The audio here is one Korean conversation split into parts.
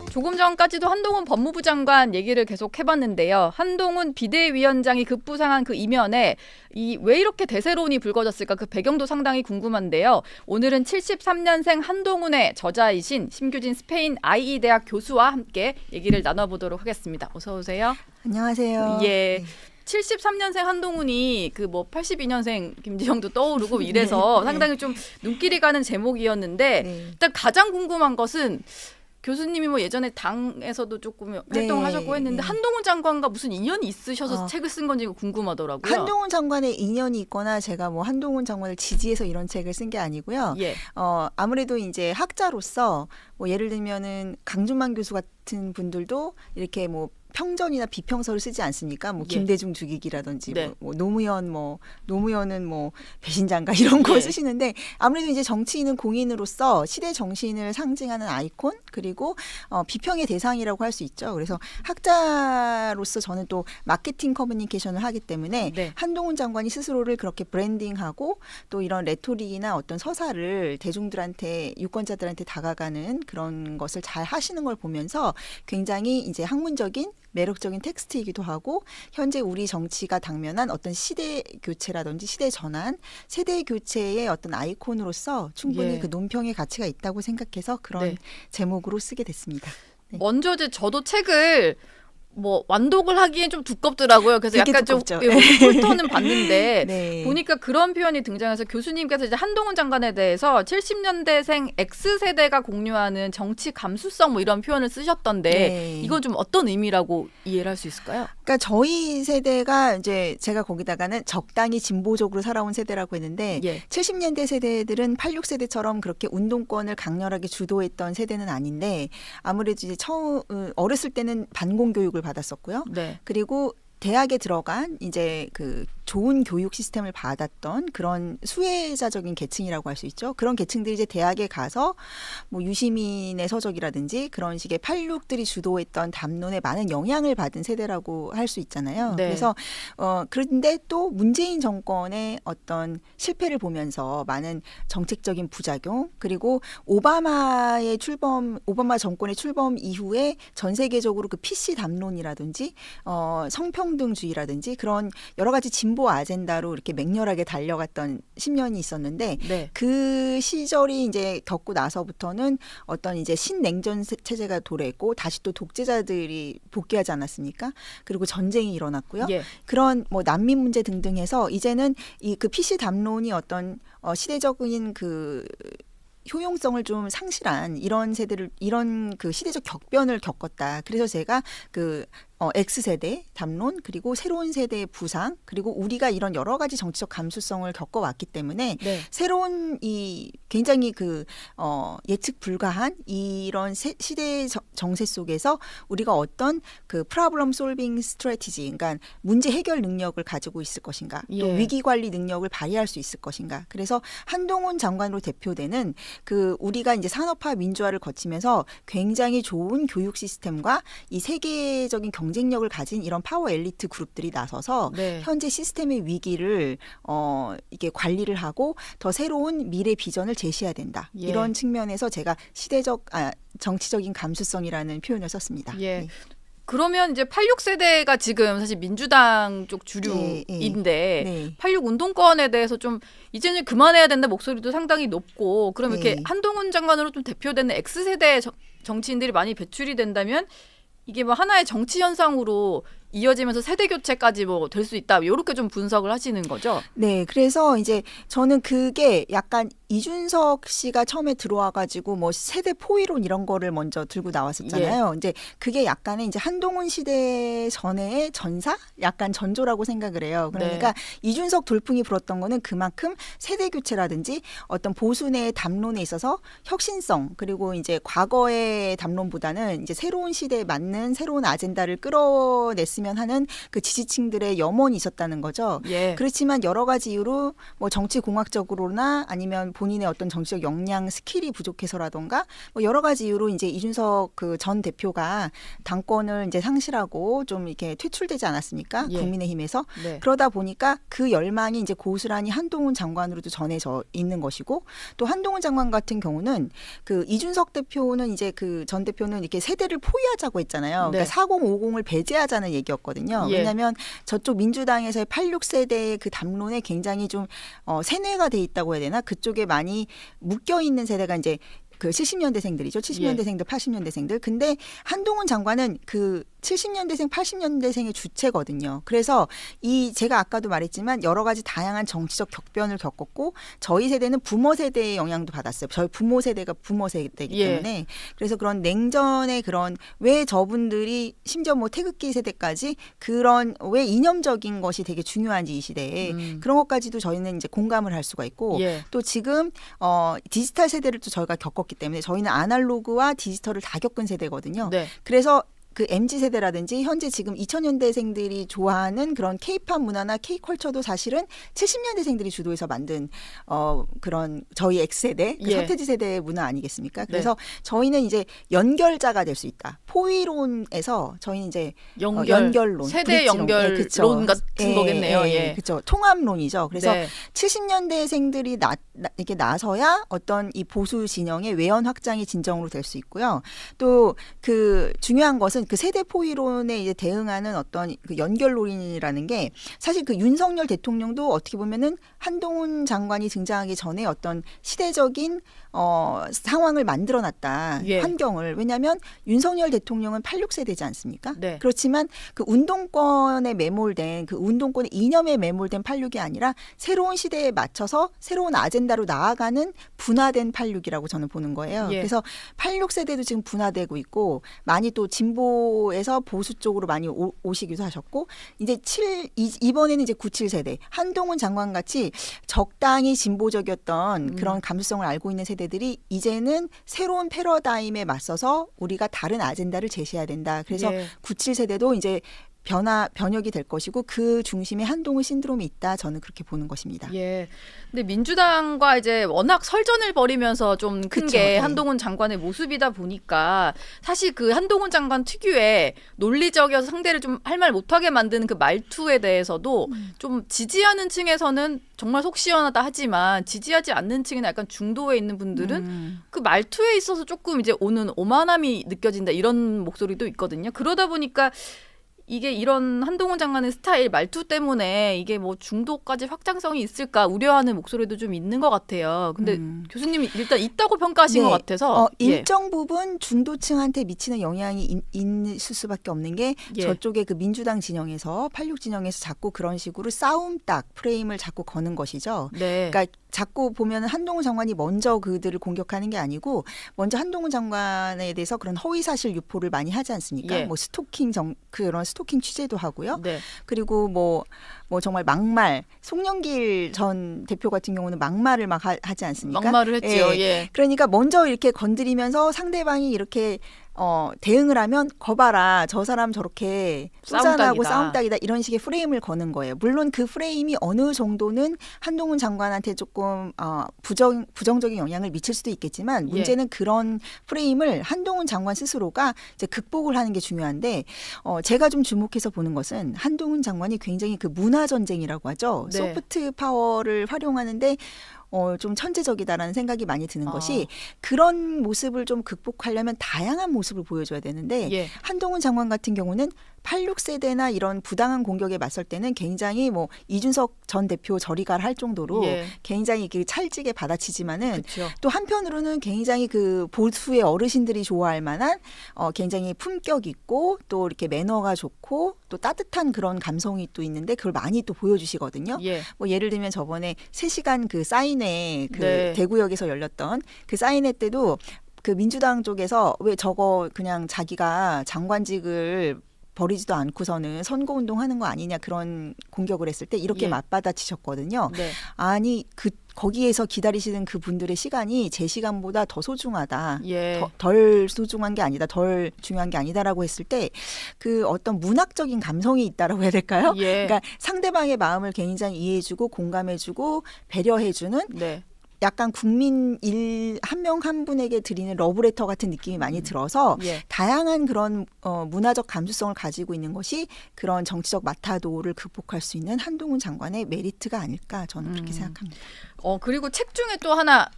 조금 전까지도 한동훈 법무부 장관 얘기를 계속 해봤는데요. 한동훈 비대위원장이 급부상한 그 이면에 왜 이렇게 대세론이 불거졌을까 그 배경도 상당히 궁금한데요. 오늘은 73년생 한동훈의 저자이신 심규진 스페인 IE 대학 교수와 함께 얘기를 나눠보도록 하겠습니다. 어서 오세요. 안녕하세요. 예. 73년생 한동훈이 82년생 김지영도 떠오르고 이래서 상당히 좀 눈길이 가는 제목이었는데 일단 가장 궁금한 것은 교수님이 예전에 당에서도 조금 활동을 하셨고 했는데 한동훈 장관과 무슨 인연이 있으셔서 책을 쓴 건지 궁금하더라고요. 한동훈 장관의 인연이 있거나 제가 한동훈 장관을 지지해서 이런 책을 쓴 게 아니고요. 아무래도 이제 학자로서 예를 들면은 강준만 교수 같은 분들도 이렇게 평전이나 비평서를 쓰지 않습니까? 김대중 죽이기라든지 노무현은 배신자인가 이런 걸 쓰시는데 아무래도 이제 정치인은 공인으로서 시대 정신을 상징하는 아이콘 그리고 비평의 대상이라고 할 수 있죠. 그래서 학자로서 저는 또 마케팅 커뮤니케이션을 하기 때문에 한동훈 장관이 스스로를 그렇게 브랜딩하고 또 이런 레토릭이나 어떤 서사를 대중들한테 유권자들한테 다가가는 그런 것을 잘 하시는 걸 보면서 굉장히 이제 학문적인 매력적인 텍스트이기도 하고 현재 우리 정치가 당면한 어떤 시대 교체라든지 시대 전환, 세대 교체의 어떤 아이콘으로서 충분히 그 논평의 가치가 있다고 생각해서 그런 제목으로 쓰게 됐습니다. 먼저 저도 책을 완독을 하기엔 좀 두껍더라고요. 그래서 약간 두껍죠. 좀 훑어는 봤는데 보니까 그런 표현이 등장해서 교수님께서 이제 한동훈 장관에 대해서 70년대생 X세대가 공유하는 정치 감수성 이런 표현을 쓰셨던데 이건 좀 어떤 의미라고 이해를 할 수 있을까요? 그러니까 저희 세대가 이제 제가 거기다가는 적당히 진보적으로 살아온 세대라고 했는데 70년대 세대들은 86세대처럼 그렇게 운동권을 강렬하게 주도했던 세대는 아닌데 아무래도 이제 어렸을 때는 반공 교육을 받았었고요. 그리고 대학에 들어간 이제 좋은 교육 시스템을 받았던 그런 수혜자적인 계층이라고 할 수 있죠. 그런 계층들이 이제 대학에 가서 유시민의 서적이라든지 그런 식의 86들이 주도했던 담론에 많은 영향을 받은 세대라고 할 수 있잖아요. 그래서 그런데 또 문재인 정권의 어떤 실패를 보면서 많은 정책적인 부작용 그리고 오바마 정권의 출범 이후에 전 세계적으로 PC 담론이라든지 성평등주의라든지 그런 여러 가지 진보 아젠다로 이렇게 맹렬하게 달려갔던 10년이 있었는데 그 시절이 이제 겪고 나서부터는 어떤 이제 신냉전 체제가 도래했고 다시 또 독재자들이 복귀하지 않았습니까? 그리고 전쟁이 일어났고요. 그런 난민 문제 등등 해서 이제는 그 PC 담론이 어떤 시대적인 효용성을 좀 상실한 이런 시대적 격변을 겪었다. 그래서 제가 X세대 담론 그리고 새로운 세대의 부상 그리고 우리가 이런 여러 가지 정치적 감수성을 겪어왔기 때문에 새로운 굉장히 예측 불가한 이런 시대 정세 속에서 우리가 어떤 프로블럼 솔빙 스트래티지 그러니까 문제 해결 능력을 가지고 있을 것인가 또 위기 관리 능력을 발휘할 수 있을 것인가 그래서 한동훈 장관으로 대표되는 우리가 이제 산업화 민주화를 거치면서 굉장히 좋은 교육 시스템과 이 세계적인 경쟁력을 가진 이런 파워 엘리트 그룹들이 나서서 현재 시스템의 위기를 이게 관리를 하고 더 새로운 미래 비전을 제시해야 된다. 이런 측면에서 제가 정치적인 감수성이라는 표현을 썼습니다. 그러면 이제 86세대가 지금 사실 민주당 쪽 주류인데 86 운동권에 대해서 좀 이제는 그만해야 된다 목소리도 상당히 높고 그럼 이렇게 한동훈 장관으로 좀 대표되는 X세대 정치인들이 많이 배출이 된다면 이게 하나의 정치 현상으로 이어지면서 세대 교체까지 될 수 있다. 이렇게 좀 분석을 하시는 거죠? 네. 그래서 이제 저는 그게 약간 이준석 씨가 처음에 들어와가지고 세대 포위론 이런 거를 먼저 들고 나왔었잖아요. 이제 그게 약간의 이제 한동훈 시대 전의 전사? 약간 전조라고 생각을 해요. 그러니까 이준석 돌풍이 불었던 거는 그만큼 세대 교체라든지 어떤 보수 내 담론에 있어서 혁신성 그리고 이제 과거의 담론보다는 이제 새로운 시대에 맞는 새로운 아젠다를 끌어냈으면 됐으면 하는 그 지지층들의 염원이 있었다는 거죠. 예. 그렇지만 여러 가지 이유로 뭐 정치 공학적으로나 아니면 본인의 어떤 정치적 역량 스킬이 부족해서라던가 뭐 여러 가지 이유로 이제 이준석 그 전 대표가 당권을 이제 상실하고 좀 이렇게 퇴출되지 않았습니까? 예. 국민의힘에서. 네. 그러다 보니까 그 열망이 이제 고스란히 한동훈 장관으로도 전해져 있는 것이고 또 한동훈 장관 같은 경우는 그 이준석 대표는 이제 그 전 대표는 이렇게 세대를 포위하자고 했잖아요. 네. 그러니까 4050을 배제하자는 얘기였거든요. 예. 왜냐하면 저쪽 민주당에서의 86세대의 그 담론에 굉장히 좀 세뇌가 돼 있다고 해야 되나? 그쪽에 많이 묶여 있는 세대가 이제 그 70년대생들이죠. 70년대생들, 80년대생들. 근데 한동훈 장관은 그 70년대생, 80년대생의 주체거든요. 그래서 제가 아까도 말했지만 여러 가지 다양한 정치적 격변을 겪었고 저희 세대는 부모 세대의 영향도 받았어요. 저희 부모 세대가 부모 세대이기 때문에. 그래서 그런 냉전의 그런 왜 저분들이 심지어 뭐 태극기 세대까지 그런 왜 이념적인 것이 되게 중요한지 이 시대에 그런 것까지도 저희는 이제 공감을 할 수가 있고 또 지금 디지털 세대를 또 저희가 겪었기 때문에 저희는 아날로그와 디지털을 다 겪은 세대거든요. 네. 그래서 그 MZ세대라든지 현재 지금 2000년대생들이 좋아하는 그런 K-팝 문화나 K-컬처도 사실은 70년대생들이 주도해서 만든 그런 저희 X세대, 그 서태지 세대의 문화 아니겠습니까? 그래서 저희는 이제 연결자가 될 수 있다. 포위론에서 저희는 이제 연결론, 세대 연결론 같은 거겠네요. 예. 그렇죠. 통합론이죠. 그래서 70년대생들이 이렇게 나서야 어떤 이 보수 진영의 외연 확장이 진정으로 될 수 있고요. 또 그 중요한 것은 그 세대 포위론에 이제 대응하는 어떤 그 연결론이라는 게 사실 그 윤석열 대통령도 어떻게 보면은 한동훈 장관이 등장하기 전에 어떤 시대적인 상황을 만들어놨다. 환경을. 왜냐하면 윤석열 대통령은 86세대지 않습니까? 네. 그렇지만 그 운동권에 매몰된 그 운동권의 이념에 매몰된 86이 아니라 새로운 시대에 맞춰서 새로운 아젠다로 나아가는 분화된 86이라고 저는 보는 거예요. 그래서 86세대도 지금 분화되고 있고 많이 또 진보에서 보수 쪽으로 많이 오시기도 하셨고 이제 이번에는 이제 97세대 한동훈 장관 같이 적당히 진보적이었던 그런 감수성을 알고 있는 세대들이 이제는 새로운 패러다임에 맞서서 우리가 다른 아젠다를 제시해야 된다. 그래서 97세대도 이제 변혁이 될 것이고 그 중심에 한동훈 신드롬이 있다. 저는 그렇게 보는 것입니다. 예. 근데 민주당과 이제 워낙 설전을 벌이면서 좀 큰 게 한동훈 장관의 모습이다 보니까 사실 그 한동훈 장관 특유의 논리적이어서 상대를 좀 할 말 못하게 만드는 그 말투에 대해서도 좀 지지하는 층에서는 정말 속 시원하다 하지만 지지하지 않는 층이나 약간 중도에 있는 분들은 그 말투에 있어서 조금 이제 오는 오만함이 느껴진다 이런 목소리도 있거든요. 그러다 보니까 이게 이런 한동훈 장관의 스타일 말투 때문에 이게 뭐 중도까지 확장성이 있을까 우려하는 목소리도 좀 있는 것 같아요. 근데 교수님이 일단 있다고 평가하신 것 같아서 일정 부분 중도층한테 미치는 영향이 있을 수밖에 없는 게 저쪽에 그 민주당 진영에서 86 진영에서 자꾸 그런 식으로 싸움딱 프레임을 자꾸 거는 것이죠. 그러니까 자꾸 보면 한동훈 장관이 먼저 그들을 공격하는 게 아니고 먼저 한동훈 장관에 대해서 그런 허위사실 유포를 많이 하지 않습니까? 뭐 그런 스토킹 취재도 하고요. 그리고 뭐 정말 막말, 송영길 전 대표 같은 경우는 막말을 막 하지 않습니까? 막말을 했죠. 그러니까 먼저 이렇게 건드리면서 상대방이 이렇게 대응을 하면 거봐라 저 사람 저렇게 쏘잔하고 싸움딱이다 이런 식의 프레임을 거는 거예요. 물론 그 프레임이 어느 정도는 한동훈 장관한테 조금 부정적인 영향을 미칠 수도 있겠지만 문제는 그런 프레임을 한동훈 장관 스스로가 이제 극복을 하는 게 중요한데 제가 좀 주목해서 보는 것은 한동훈 장관이 굉장히 그 문화 전쟁이라고 하죠. 소프트 파워를 활용하는데 좀 천재적이다라는 생각이 많이 드는 것이 그런 모습을 좀 극복하려면 다양한 모습을 보여줘야 되는데 한동훈 장관 같은 경우는 86세대나 이런 부당한 공격에 맞설 때는 굉장히 뭐 이준석 전 대표 저리가라 할 정도로 굉장히 그 찰지게 받아치지만은 또 한편으로는 굉장히 그 보수의 어르신들이 좋아할 만한 굉장히 품격 있고 또 이렇게 매너가 좋고 또 따뜻한 그런 감성이 또 있는데 그걸 많이 또 보여주시거든요. 뭐 예를 들면 저번에 3시간 그 사인회 그 대구역에서 열렸던 그 사인회 때도 그 민주당 쪽에서 왜 저거 그냥 자기가 장관직을 버리지도 않고서는 선거운동하는 거 아니냐 그런 공격을 했을 때 이렇게 맞받아치셨거든요. 아니 거기에서 기다리시는 그 분들의 시간이 제 시간보다 더 소중하다. 예. 덜 소중한 게 아니다. 덜 중요한 게 아니다라고 했을 때 그 어떤 문학적인 감성이 있다라고 해야 될까요? 예. 그러니까 상대방의 마음을 굉장히 이해해주고 공감해주고 배려해주는 네. 약간 국민 한 명 한 분에게 드리는 러브레터 같은 느낌이 많이 들어서 예. 다양한 그런 문화적 감수성을 가지고 있는 것이 그런 정치적 마타도를 극복할 수 있는 한동훈 장관의 메리트가 아닐까 저는 그렇게 생각합니다. 그리고 책 중에 또 하나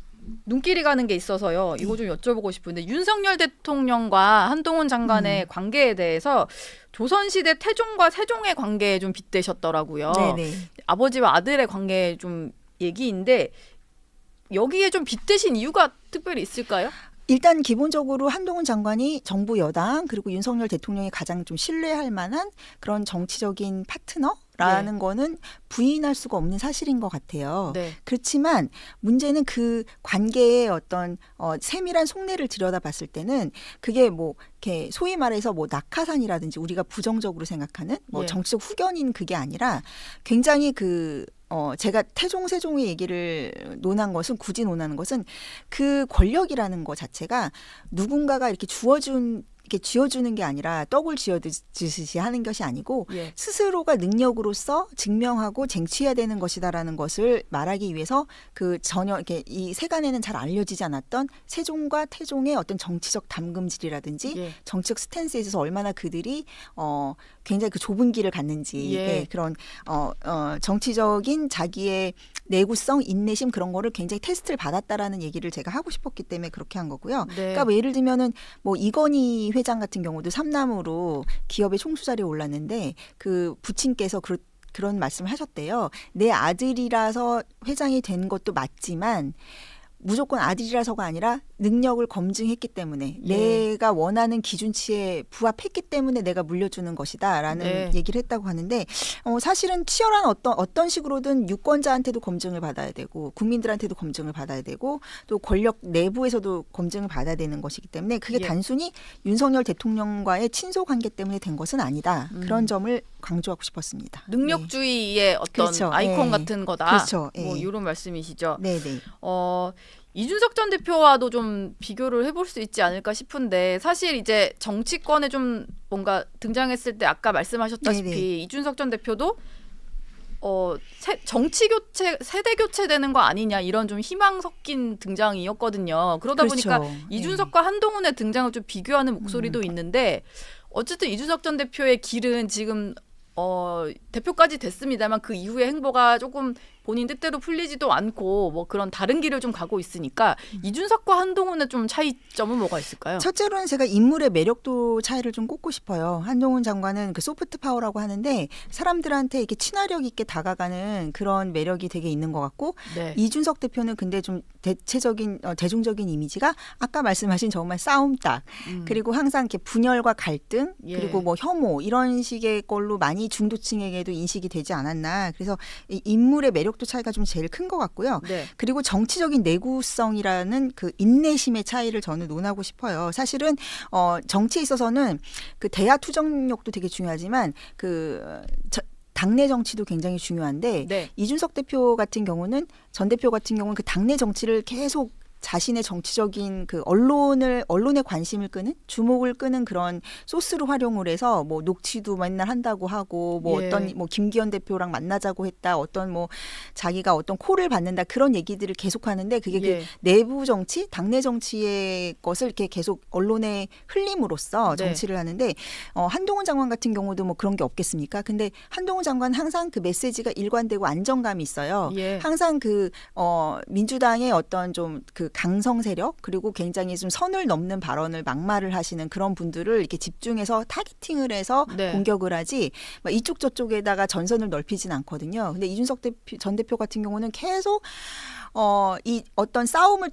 눈길이 가는 게 있어서요. 이거 좀 여쭤보고 싶은데 윤석열 대통령과 한동훈 장관의 관계에 대해서 조선시대 태종과 세종의 관계에 좀 빗대셨더라고요. 네네. 아버지와 아들의 관계 좀 얘기인데 여기에 좀 빗대신 이유가 특별히 있을까요? 일단 기본적으로 한동훈 장관이 정부 여당 그리고 윤석열 대통령이 가장 좀 신뢰할 만한 그런 정치적인 파트너라는 거는 부인할 수가 없는 사실인 것 같아요. 네. 그렇지만 문제는 그 관계의 어떤 세밀한 속내를 들여다봤을 때는 그게 뭐 이렇게 소위 말해서 뭐 낙하산이라든지 우리가 부정적으로 생각하는 뭐 정치적 후견인 그게 아니라 굉장히 제가 태종 세종의 얘기를 굳이 논하는 것은 그 권력이라는 것 자체가 누군가가 이렇게 쥐어주는 게 아니라 떡을 쥐어주듯이 하는 것이 아니고 스스로가 능력으로서 증명하고 쟁취해야 되는 것이다라는 것을 말하기 위해서 전혀 이렇게 이 세간에는 잘 알려지지 않았던 세종과 태종의 어떤 정치적 담금질이라든지 정치적 스탠스에 있어서 얼마나 그들이 굉장히 그 좁은 길을 갔는지 그런 정치적인 자기의 내구성, 인내심 그런 거를 굉장히 테스트를 받았다라는 얘기를 제가 하고 싶었기 때문에 그렇게 한 거고요. 그러니까 뭐 예를 들면은 뭐 이건희 회장 같은 경우도 삼남으로 기업의 총수 자리에 올랐는데 그 부친께서 그런 말씀을 하셨대요. 내 아들이라서 회장이 된 것도 맞지만 무조건 아들이라서가 아니라 능력을 검증했기 때문에 내가 원하는 기준치에 부합했기 때문에 내가 물려주는 것이다라는 얘기를 했다고 하는데 사실은 치열한 어떤 식으로든 유권자한테도 검증을 받아야 되고 국민들한테도 검증을 받아야 되고 또 권력 내부에서도 검증을 받아야 되는 것이기 때문에 그게 단순히 윤석열 대통령과의 친소 관계 때문에 된 것은 아니다. 그런 점을 강조하고 싶었습니다. 능력주의의 어떤 아이콘 같은 거다. 그렇죠. 뭐 이런 말씀이시죠. 네네. 이준석 전 대표와도 좀 비교를 해볼 수 있지 않을까 싶은데 사실 이제 정치권에 좀 뭔가 등장했을 때 아까 말씀하셨다시피 이준석 전 대표도 정치 교체, 세대 교체되는 거 아니냐 이런 좀 희망 섞인 등장이었거든요. 그러다 보니까 이준석과 한동훈의 등장을 좀 비교하는 목소리도 있는데 어쨌든 이준석 전 대표의 길은 지금 대표까지 됐습니다만 그 이후의 행보가 조금 본인 뜻대로 풀리지도 않고 뭐 그런 다른 길을 좀 가고 있으니까 이준석과 한동훈의 좀 차이점은 뭐가 있을까요? 첫째로는 제가 인물의 매력도 차이를 좀 꼽고 싶어요. 한동훈 장관은 그 소프트 파워라고 하는데 사람들한테 이렇게 친화력 있게 다가가는 그런 매력이 되게 있는 것 같고 이준석 대표는 근데 좀 대중적인 이미지가 아까 말씀하신 정말 싸움닭 그리고 항상 이렇게 분열과 갈등 그리고 뭐 혐오 이런 식의 걸로 많이 중도층에게도 인식이 되지 않았나. 그래서 이 인물의 매력도 차이가 좀 제일 큰 것 같고요. 그리고 정치적인 내구성이라는 그 인내심의 차이를 저는 논하고 싶어요. 사실은 정치에 있어서는 그 대화 투정력도 되게 중요하지만 당내 정치도 굉장히 중요한데 이준석 대표 같은 경우는 전 대표 같은 경우는 그 당내 정치를 계속 자신의 정치적인 그 언론의 관심을 끄는 주목을 끄는 그런 소스로 활용을 해서 뭐 녹취도 맨날 한다고 하고 뭐 어떤 뭐 김기현 대표랑 만나자고 했다 어떤 뭐 자기가 어떤 콜을 받는다 그런 얘기들을 계속 하는데 그게 그 내부 정치 당내 정치의 것을 이렇게 계속 언론에 흘림으로써 정치를 하는데 한동훈 장관 같은 경우도 뭐 그런 게 없겠습니까? 근데 한동훈 장관 항상 그 메시지가 일관되고 안정감이 있어요. 항상 민주당의 어떤 좀 강성 세력 그리고 굉장히 좀 선을 넘는 발언을 막말을 하시는 그런 분들을 이렇게 집중해서 타겟팅을 해서 공격을 하지 이쪽 저쪽에다가 전선을 넓히진 않거든요. 근데 이준석 전 대표 같은 경우는 계속 이 어떤 싸움의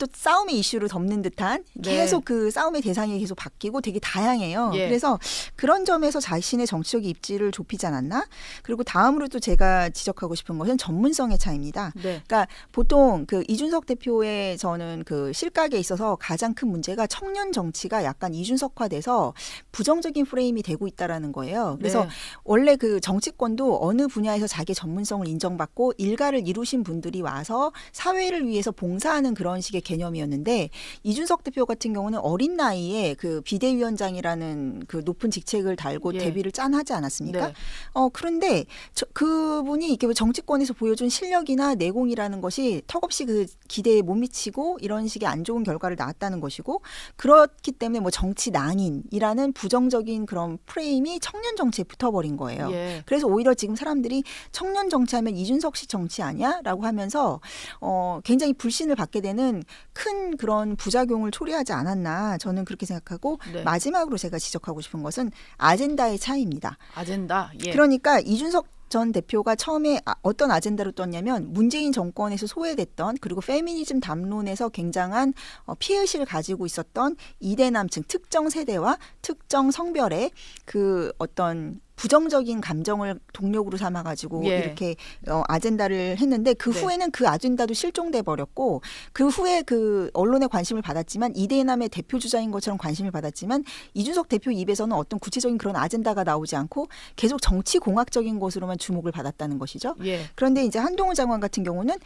이슈로 덮는 듯한 계속 그 싸움의 대상이 계속 바뀌고 되게 다양해요. 그래서 그런 점에서 자신의 정치적 입지를 좁히지 않았나? 그리고 다음으로 또 제가 지적하고 싶은 것은 전문성의 차이입니다. 그러니까 보통 그 이준석 대표의 저는 그 실각에 있어서 가장 큰 문제가 청년 정치가 약간 이준석화돼서 부정적인 프레임이 되고 있다라는 거예요. 그래서 네. 원래 그 정치권도 어느 분야에서 자기 전문성을 인정받고 일가를 이루신 분들이 와서 사회를 위해서 봉사하는 그런 식의 개념이었는데 이준석 대표 같은 경우는 어린 나이에 그 비대위원장이라는 그 높은 직책을 달고 예. 데뷔를 짠하지 않았습니까? 네. 그런데 그분이 이렇게 정치권에서 보여준 실력이나 내공이라는 것이 턱없이 그 기대에 못 미치고 이런 식의 안 좋은 결과를 낳았다는 것이고 그렇기 때문에 뭐 정치 낭인이라는 부정적인 그런 프레임이 청년 정치에 붙어버린 거예요. 예. 그래서 오히려 지금 사람들이 청년 정치하면 이준석 씨 정치 아니야?라고 하면서 굉장히 불신을 받게 되는 큰 그런 부작용을 초래하지 않았나 저는 그렇게 생각하고 네. 마지막으로 제가 지적하고 싶은 것은 아젠다의 차이입니다. 아젠다. 예. 그러니까 이준석 전 대표가 처음에 어떤 아젠다로 떴냐면 문재인 정권에서 소외됐던 그리고 페미니즘 담론에서 굉장한 피해의식을 가지고 있었던 이대남층 특정 세대와 특정 성별의 그 어떤 부정적인 감정을 동력으로 삼아가지고 예. 이렇게 아젠다를 했는데 그 네. 후에는 그 아젠다도 실종돼 버렸고 그 후에 그 언론의 관심을 받았지만 이대남의 대표 주자인 것처럼 관심을 받았지만 이준석 대표 입에서는 어떤 구체적인 그런 아젠다가 나오지 않고 계속 정치 공학적인 것으로만 주목을 받았다는 것이죠. 예. 그런데 이제 한동훈 장관 같은 경우는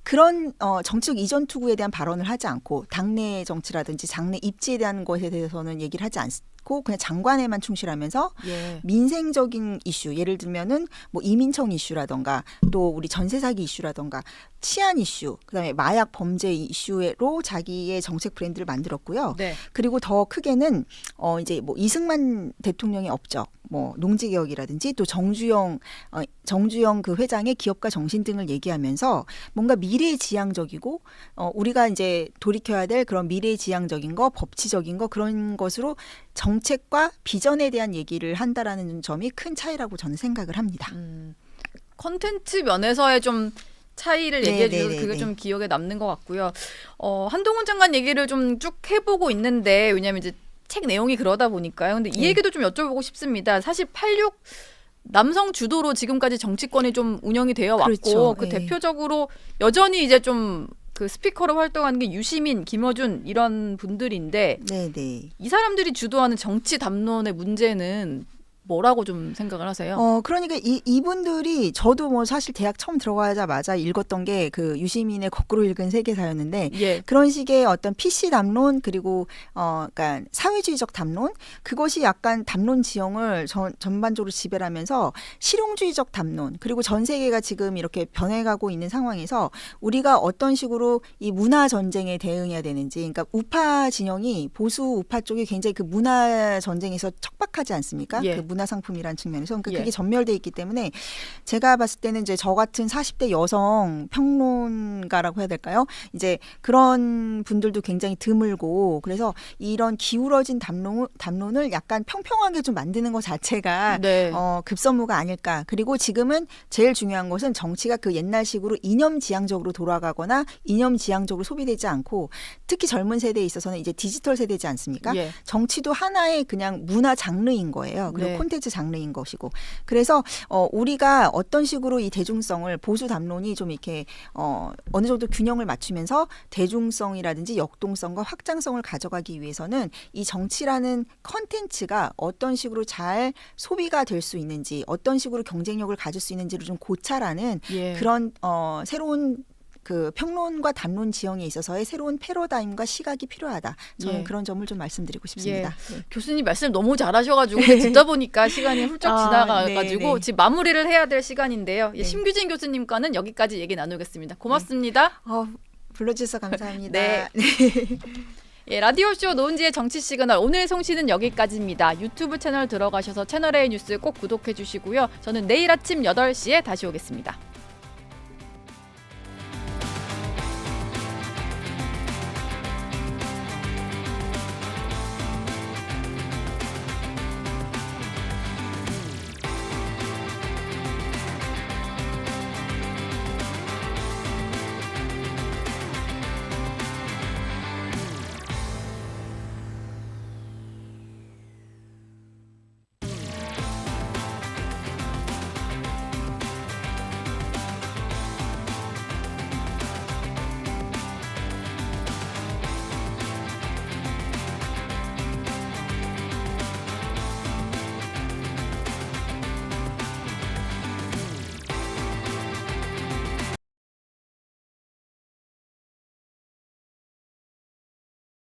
그런 정치적 이전 투구에 대한 발언을 하지 않고 당내 정치라든지 당내 입지에 대한 것에 대해서는 얘기를 하지 않고 그냥 장관에만 충실하면서 예. 민생적인 이슈 예를 들면은 뭐 이민청 이슈라던가 또 우리 전세 사기 이슈라던가 치안 이슈 그다음에 마약 범죄 이슈로 자기의 정책 브랜드를 만들었고요. 네. 그리고 더 크게는 이제 뭐 이승만 대통령의 업적 뭐 농지개혁이라든지 또 정주영 그 회장의 기업가 정신 등을 얘기하면서 뭔가 미래지향적이고 우리가 이제 돌이켜야 될 그런 미래지향적인 거 법치적인 거 그런 것으로 정책과 비전에 대한 얘기를 한다라는 점이 큰 차이라고 저는 생각을 합니다. 컨텐츠 면에서의 좀 차이를 네, 얘기해 네, 주셔서 네, 그게 네. 좀 기억에 남는 것 같고요. 한동훈 장관 얘기를 좀 쭉 해보고 있는데 왜냐하면 이제 책 내용이 그러다 보니까요. 근데 이 네. 얘기도 좀 여쭤보고 싶습니다. 사실 86 남성 주도로 지금까지 정치권이 좀 운영이 되어 왔고 그렇죠. 그 네. 대표적으로 여전히 이제 좀 그 스피커로 활동하는 게 유시민, 김어준 이런 분들인데 네. 이 사람들이 주도하는 정치 담론의 문제는 뭐라고 좀 생각을 하세요? 그러니까 이분들이 저도 뭐 사실 대학 처음 들어가자마자 읽었던 게 그 유시민의 거꾸로 읽은 세계사였는데 예. 그런 식의 어떤 PC 담론 그리고 그러니까 사회주의적 담론 그것이 약간 담론 지형을 전반적으로 지배를 하면서 실용주의적 담론 그리고 전 세계가 지금 이렇게 변해가고 있는 상황에서 우리가 어떤 식으로 이 문화 전쟁에 대응해야 되는지 그러니까 우파 진영이 보수 우파 쪽이 굉장히 그 문화 전쟁에서 척박하지 않습니까? 예. 그 문화상품이라는 측면에서 그러니까 예. 그게 전멸돼 있기 때문에 제가 봤을 때는 이제 저 같은 40대 여성 평론가라고 해야 될까요? 이제 그런 분들도 굉장히 드물고 그래서 이런 기울어진 담론을 약간 평평하게 좀 만드는 것 자체가 네. 급선무가 아닐까. 그리고 지금은 제일 중요한 것은 정치가 그 옛날식으로 이념지향적으로 돌아가거나 이념지향적으로 소비되지 않고 특히 젊은 세대에 있어서는 이제 디지털 세대지 않습니까? 예. 정치도 하나의 그냥 문화 장르인 거예요. 그리고 네. 콘텐츠 장르인 것이고. 그래서 우리가 어떤 식으로 이 대중성을 보수 담론이 좀 이렇게 어느 정도 균형을 맞추면서 대중성이라든지 역동성과 확장성을 가져가기 위해서는 이 정치라는 콘텐츠가 어떤 식으로 잘 소비가 될 수 있는지 어떤 식으로 경쟁력을 가질 수 있는지를 좀 고찰하는 예. 그런 새로운 그 평론과 담론 지형에 있어서의 새로운 패러다임과 시각이 필요하다. 저는 예. 그런 점을 좀 말씀드리고 싶습니다. 예. 교수님 말씀 너무 잘하셔가지고 듣다 보니까 시간이 훌쩍 지나가가지고 네. 지금 마무리를 해야 될 시간인데요. 예, 네. 심규진 교수님과는 여기까지 얘기 나누겠습니다. 고맙습니다. 불러주셔서 감사합니다. 네. 예, 라디오쇼 노은지의 정치 시그널 오늘 송시는 여기까지입니다. 유튜브 채널 들어가셔서 채널A 뉴스 꼭 구독해 주시고요. 저는 내일 아침 8시에 다시 오겠습니다.